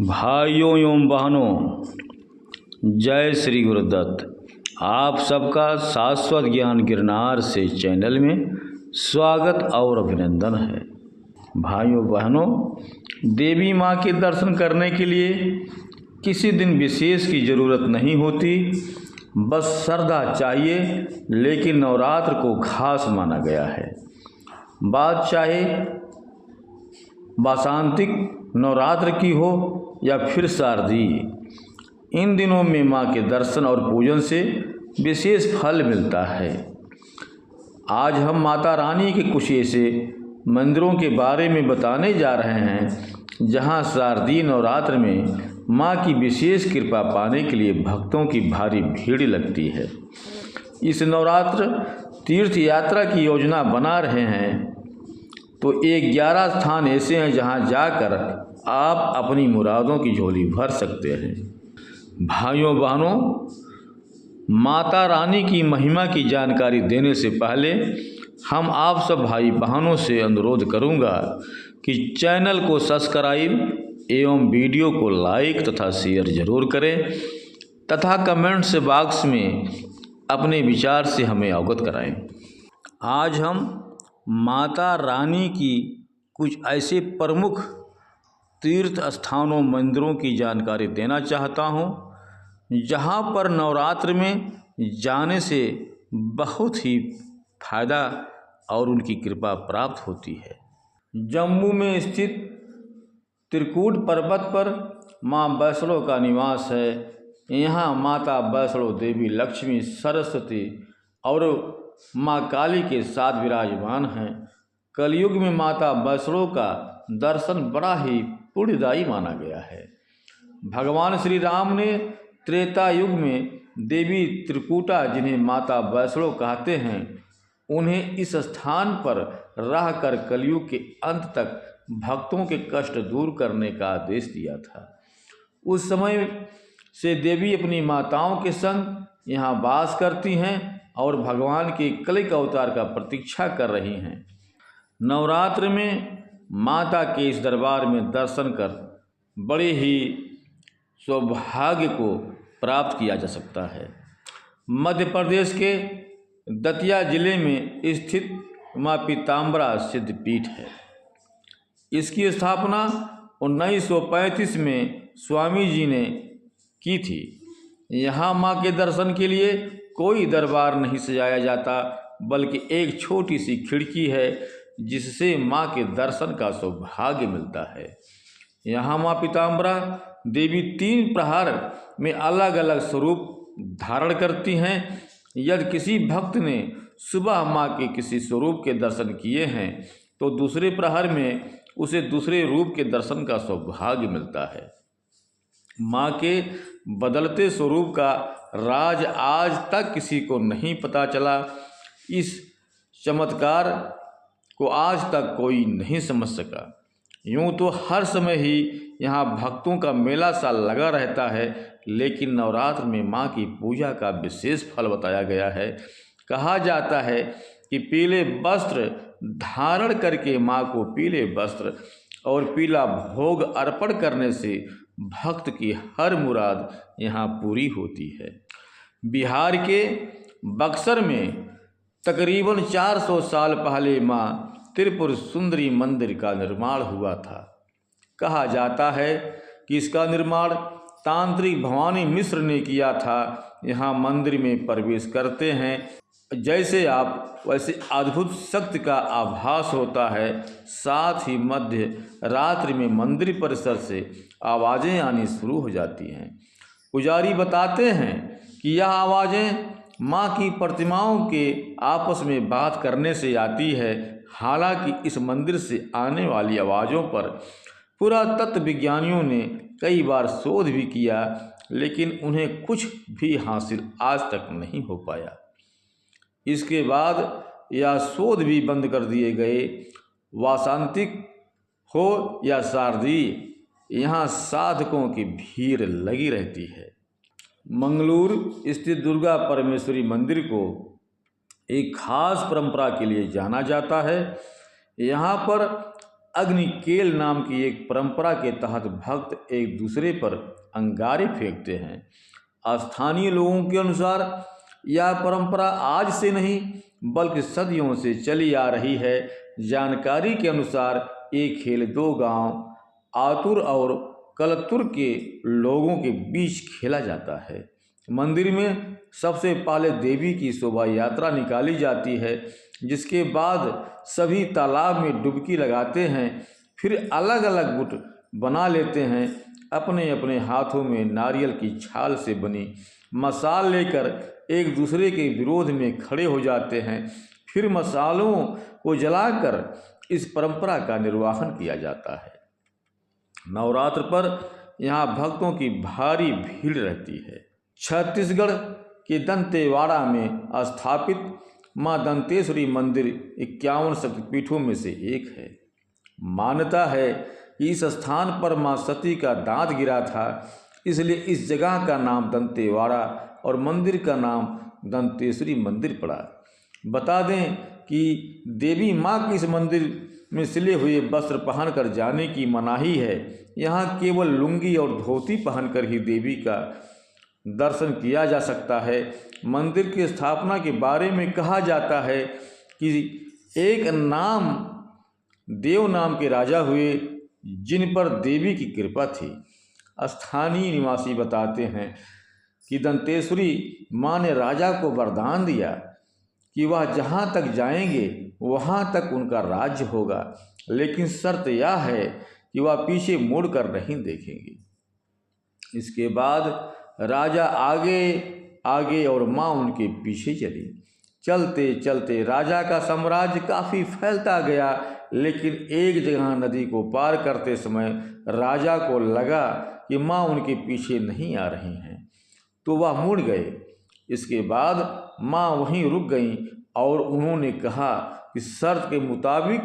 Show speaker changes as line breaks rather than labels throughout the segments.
भाइयों एवं बहनों, जय श्री गुरुदत्त। आप सबका शाश्वत ज्ञान गिरनार से चैनल में स्वागत और अभिनंदन है। भाइयों बहनों, देवी माँ के दर्शन करने के लिए किसी दिन विशेष की ज़रूरत नहीं होती, बस श्रद्धा चाहिए। लेकिन नवरात्र को खास माना गया है। बात चाहे वासंतिक नवरात्र की हो या फिर शारदीय, इन दिनों में माँ के दर्शन और पूजन से विशेष फल मिलता है। आज हम माता रानी के कुछ ऐसे मंदिरों के बारे में बताने जा रहे हैं जहाँ शारदीय नवरात्र में माँ की विशेष कृपा पाने के लिए भक्तों की भारी भीड़ लगती है। इस नवरात्र तीर्थ यात्रा की योजना बना रहे हैं तो 11 स्थान ऐसे हैं जहां जाकर आप अपनी मुरादों की झोली भर सकते हैं। भाइयों बहनों, माता रानी की महिमा की जानकारी देने से पहले हम आप सब भाई बहनों से अनुरोध करूंगा कि चैनल को सब्सक्राइब एवं वीडियो को लाइक तथा शेयर जरूर करें तथा कमेंट्स बॉक्स में अपने विचार से हमें अवगत कराएं। आज हम माता रानी की कुछ ऐसे प्रमुख तीर्थ स्थानों मंदिरों की जानकारी देना चाहता हूँ जहाँ पर नवरात्र में जाने से बहुत ही फायदा और उनकी कृपा प्राप्त होती है। जम्मू में स्थित त्रिकूट पर्वत पर माँ वैष्णो का निवास है। यहाँ माता वैष्णो देवी लक्ष्मी, सरस्वती और माँ काली के साथ विराजमान हैं। कलयुग में माता वैष्णो का दर्शन बड़ा ही पुण्यदायी माना गया है। भगवान श्री राम ने त्रेता युग में देवी त्रिकूटा, जिन्हें माता वैष्णो कहते हैं, उन्हें इस स्थान पर रहकर कलयुग के अंत तक भक्तों के कष्ट दूर करने का आदेश दिया था। उस समय से देवी अपनी माताओं के संग यहाँ वास करती हैं और भगवान के कलिक अवतार का प्रतीक्षा कर रही हैं। नवरात्र में माता के इस दरबार में दर्शन कर बड़े ही सौभाग्य को प्राप्त किया जा सकता है। मध्य प्रदेश के दतिया जिले में स्थित माँ पीताम्बरा सिद्धपीठ है। इसकी स्थापना 1935 में स्वामी जी ने की थी। यहाँ माँ के दर्शन के लिए कोई दरबार नहीं सजाया जाता, बल्कि एक छोटी सी खिड़की है जिससे माँ के दर्शन का सौभाग्य मिलता है। यहाँ माँ पीताम्बरा देवी 3 प्रहर में अलग अलग स्वरूप धारण करती हैं। यदि किसी भक्त ने सुबह माँ के किसी स्वरूप के दर्शन किए हैं तो दूसरे प्रहर में उसे दूसरे रूप के दर्शन का सौभाग्य मिलता है। माँ के बदलते स्वरूप का राज आज तक किसी को नहीं पता चला। इस चमत्कार को आज तक कोई नहीं समझ सका। यूँ तो हर समय ही यहाँ भक्तों का मेला सा लगा रहता है, लेकिन नवरात्र में माँ की पूजा का विशेष फल बताया गया है। कहा जाता है कि पीले वस्त्र धारण करके माँ को पीले वस्त्र और पीला भोग अर्पण करने से भक्त की हर मुराद यहाँ पूरी होती है। बिहार के बक्सर में तकरीबन 400 साल पहले माँ त्रिपुर सुंदरी मंदिर का निर्माण हुआ था। कहा जाता है कि इसका निर्माण तांत्रिक भवानी मिश्र ने किया था। यहाँ मंदिर में प्रवेश करते हैं जैसे आप, वैसे अद्भुत शक्ति का आभास होता है। साथ ही मध्य रात्रि में मंदिर परिसर से आवाज़ें आनी शुरू हो जाती हैं। पुजारी बताते हैं कि यह आवाज़ें माँ की प्रतिमाओं के आपस में बात करने से आती है। हालांकि इस मंदिर से आने वाली आवाज़ों पर पुरातत्व विज्ञानियों ने कई बार शोध भी किया, लेकिन उन्हें कुछ भी हासिल आज तक नहीं हो पाया। इसके बाद यह शोध भी बंद कर दिए गए। वासंतिक हो या शारदीय, यहाँ साधकों की भीड़ लगी रहती है। मंगलूर स्थित दुर्गा परमेश्वरी मंदिर को एक खास परंपरा के लिए जाना जाता है। यहाँ पर अग्निकेल नाम की एक परंपरा के तहत भक्त एक दूसरे पर अंगारे फेंकते हैं। स्थानीय लोगों के अनुसार यह परंपरा आज से नहीं बल्कि सदियों से चली आ रही है। जानकारी के अनुसार ये खेल दो गांव आतुर और कलतुर के लोगों के बीच खेला जाता है। मंदिर में सबसे पहले देवी की शोभा यात्रा निकाली जाती है, जिसके बाद सभी तालाब में डुबकी लगाते हैं। फिर अलग अलग गुट बना लेते हैं। अपने अपने हाथों में नारियल की छाल से बनी मसाल लेकर एक दूसरे के विरोध में खड़े हो जाते हैं। फिर मसालों को जलाकर इस परंपरा का निर्वहन किया जाता है। नवरात्र पर यहाँ भक्तों की भारी भीड़ रहती है। छत्तीसगढ़ के दंतेवाड़ा में स्थापित माँ दंतेश्वरी मंदिर 51 शक्तिपीठों में से एक है। मान्यता है कि इस स्थान पर माँ सती का दांत गिरा था, इसलिए इस जगह का नाम दंतेवाड़ा और मंदिर का नाम दंतेश्वरी मंदिर पड़ा। बता दें कि देवी माँ के इस मंदिर में सिले हुए वस्त्र पहनकर जाने की मनाही है। यहाँ केवल लुंगी और धोती पहनकर ही देवी का दर्शन किया जा सकता है। मंदिर की स्थापना के बारे में कहा जाता है कि एक नाम देव नाम के राजा हुए जिन पर देवी की कृपा थी। स्थानीय निवासी बताते हैं कि दंतेश्वरी माँ ने राजा को वरदान दिया कि वह जहाँ तक जाएंगे वहाँ तक उनका राज्य होगा, लेकिन शर्त यह है कि वह पीछे मुड़कर नहीं देखेंगे। इसके बाद राजा आगे आगे और माँ उनके पीछे चली। चलते चलते राजा का साम्राज्य काफ़ी फैलता गया, लेकिन एक जगह नदी को पार करते समय राजा को लगा कि माँ उनके पीछे नहीं आ रही हैं, तो वह मुड़ गए। इसके बाद माँ वहीं रुक गईं और उन्होंने कहा कि शर्त के मुताबिक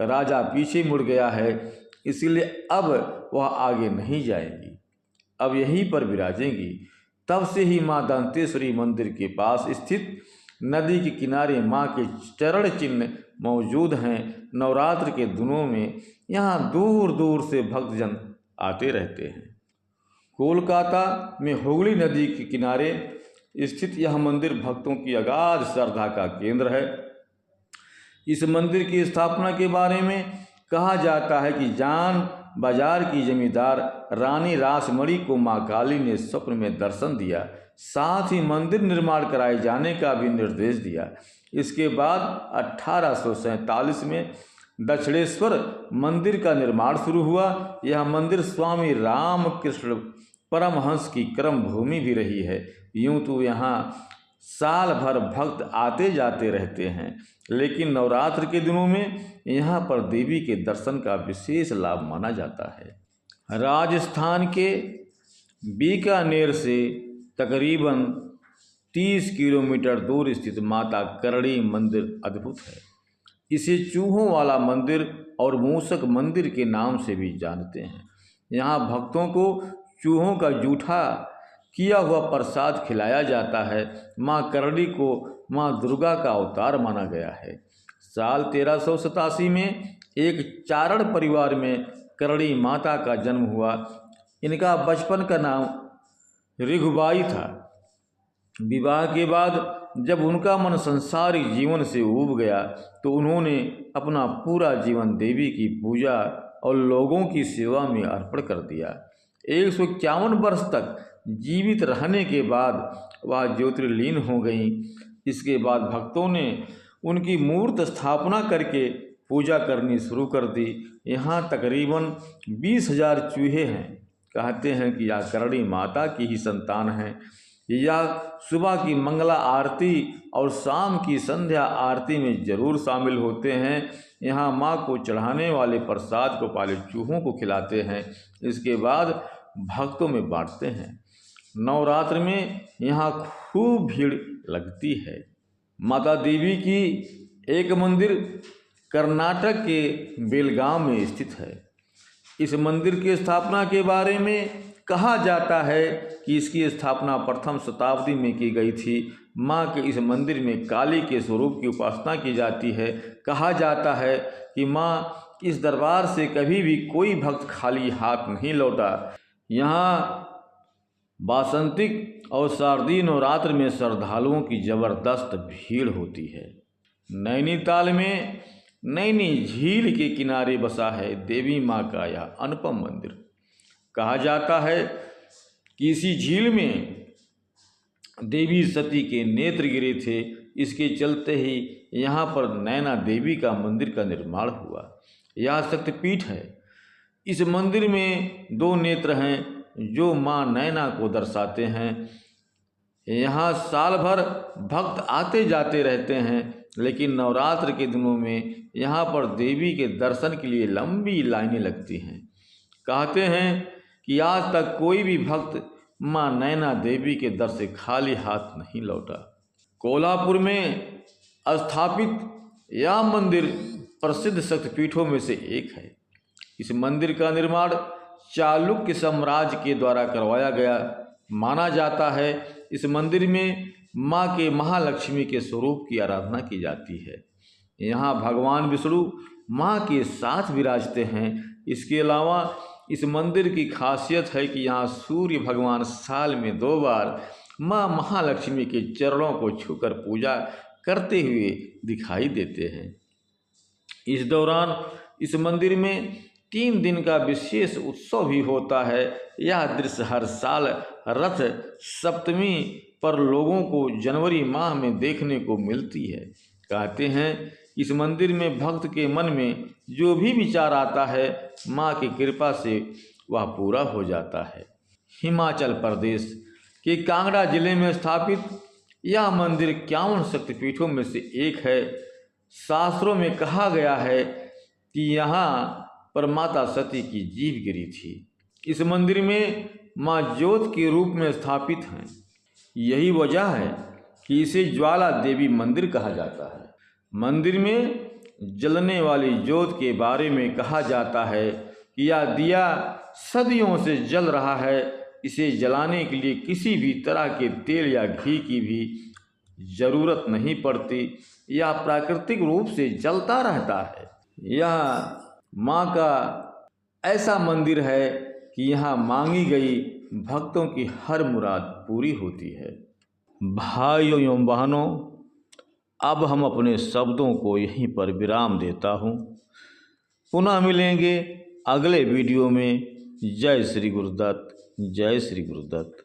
राजा पीछे मुड़ गया है, इसलिए अब वह आगे नहीं जाएंगी, अब यहीं पर विराजेंगी। तब से ही माँ दंतेश्वरी मंदिर के पास स्थित नदी के किनारे माँ के चरण चिन्ह मौजूद हैं। नवरात्र के दिनों में यहाँ दूर दूर से भक्तजन आते रहते हैं। कोलकाता में हुगली नदी के किनारे स्थित यह मंदिर भक्तों की अगाध श्रद्धा का केंद्र है। इस मंदिर की स्थापना के बारे में कहा जाता है कि जान बाजार की जमींदार रानी रासमणी को माँ काली ने स्वप्न में दर्शन दिया, साथ ही मंदिर निर्माण कराए जाने का भी निर्देश दिया। इसके बाद 1847 में दक्षिणेश्वर मंदिर का निर्माण शुरू हुआ। यह मंदिर स्वामी रामकृष्ण परमहंस की कर्म भूमि भी रही है। यूं तो यहाँ साल भर भक्त आते जाते रहते हैं, लेकिन नवरात्र के दिनों में यहाँ पर देवी के दर्शन का विशेष लाभ माना जाता है। राजस्थान के बीकानेर से तकरीबन 30 किलोमीटर दूर स्थित माता करणी मंदिर अद्भुत है। इसे चूहों वाला मंदिर और मूषक मंदिर के नाम से भी जानते हैं। यहाँ भक्तों को चूहों का जूठा किया हुआ प्रसाद खिलाया जाता है। माँ करणी को माँ दुर्गा का अवतार माना गया है। साल 1387 में एक चारण परिवार में करणी माता का जन्म हुआ। इनका बचपन का नाम ऋघुबाई था। विवाह के बाद जब उनका मन संसारिक जीवन से ऊब गया तो उन्होंने अपना पूरा जीवन देवी की पूजा और लोगों की सेवा में अर्पण कर दिया। 151 वर्ष तक जीवित रहने के बाद वह ज्योतिर्लीन हो गईं। इसके बाद भक्तों ने उनकी मूर्त स्थापना करके पूजा करनी शुरू कर दी। यहाँ तकरीबन 20,000 चूहे हैं। कहते हैं कि यह करणी माता की ही संतान हैं। यह सुबह की मंगला आरती और शाम की संध्या आरती में जरूर शामिल होते हैं। यहाँ माँ को चढ़ाने वाले प्रसाद को पहले चूहों को खिलाते हैं, इसके बाद भक्तों में बांटते हैं। नवरात्र में यहाँ खूब भीड़ लगती है। माता देवी की एक मंदिर कर्नाटक के बेलगाम में स्थित है। इस मंदिर की स्थापना के बारे में कहा जाता है कि इसकी स्थापना प्रथम शताब्दी में की गई थी। माँ के इस मंदिर में काली के स्वरूप की उपासना की जाती है। कहा जाता है कि माँ इस दरबार से कभी भी कोई भक्त खाली हाथ नहीं लौटा। यहाँ वासंतिक और शारदीय नवरात्र में श्रद्धालुओं की ज़बरदस्त भीड़ होती है। नैनीताल में नैनी झील के किनारे बसा है देवी माँ का यह अनुपम मंदिर। कहा जाता है कि इसी झील में देवी सती के नेत्र गिरे थे, इसके चलते ही यहाँ पर नैना देवी का मंदिर का निर्माण हुआ। यह शक्तिपीठ है। इस मंदिर में 2 नेत्र हैं जो माँ नैना को दर्शाते हैं। यहाँ साल भर भक्त आते जाते रहते हैं, लेकिन नवरात्र के दिनों में यहाँ पर देवी के दर्शन के लिए लंबी लाइनें लगती हैं। कहते हैं कि आज तक कोई भी भक्त माँ नैना देवी के दर से खाली हाथ नहीं लौटा। कोल्हापुर में स्थापित यह मंदिर प्रसिद्ध शक्तिपीठों में से एक है। इस मंदिर का निर्माण चालुक्य साम्राज्य के द्वारा करवाया गया माना जाता है। इस मंदिर में माँ के महालक्ष्मी के स्वरूप की आराधना की जाती है। यहाँ भगवान विष्णु माँ के साथ विराजते हैं। इसके अलावा इस मंदिर की खासियत है कि यहाँ सूर्य भगवान साल में 2 बार माँ महालक्ष्मी के चरणों को छूकर पूजा करते हुए दिखाई देते हैं। इस दौरान इस मंदिर में 3 दिन का विशेष उत्सव भी होता है। यह दृश्य हर साल रथ सप्तमी पर लोगों को जनवरी माह में देखने को मिलती है। कहते हैं इस मंदिर में भक्त के मन में जो भी विचार आता है, माँ की कृपा से वह पूरा हो जाता है। हिमाचल प्रदेश के कांगड़ा जिले में स्थापित यह मंदिर 51 शक्तिपीठों में से एक है। शास्त्रों में कहा गया है कि यहाँ पर माता सती की जीभ गिरी थी। इस मंदिर में माँ ज्योत के रूप में स्थापित हैं। यही वजह है कि इसे ज्वाला देवी मंदिर कहा जाता है। मंदिर में जलने वाली ज्योत के बारे में कहा जाता है कि यह दिया सदियों से जल रहा है। इसे जलाने के लिए किसी भी तरह के तेल या घी की भी ज़रूरत नहीं पड़ती। यह प्राकृतिक रूप से जलता रहता है। यह माँ का ऐसा मंदिर है कि यहाँ मांगी गई भक्तों की हर मुराद पूरी होती है। भाइयों एवं बहनों, अब हम अपने शब्दों को यहीं पर विराम देता हूँ। पुनः मिलेंगे अगले वीडियो में। जय श्री गुरुदत्त, जय श्री गुरुदत्त।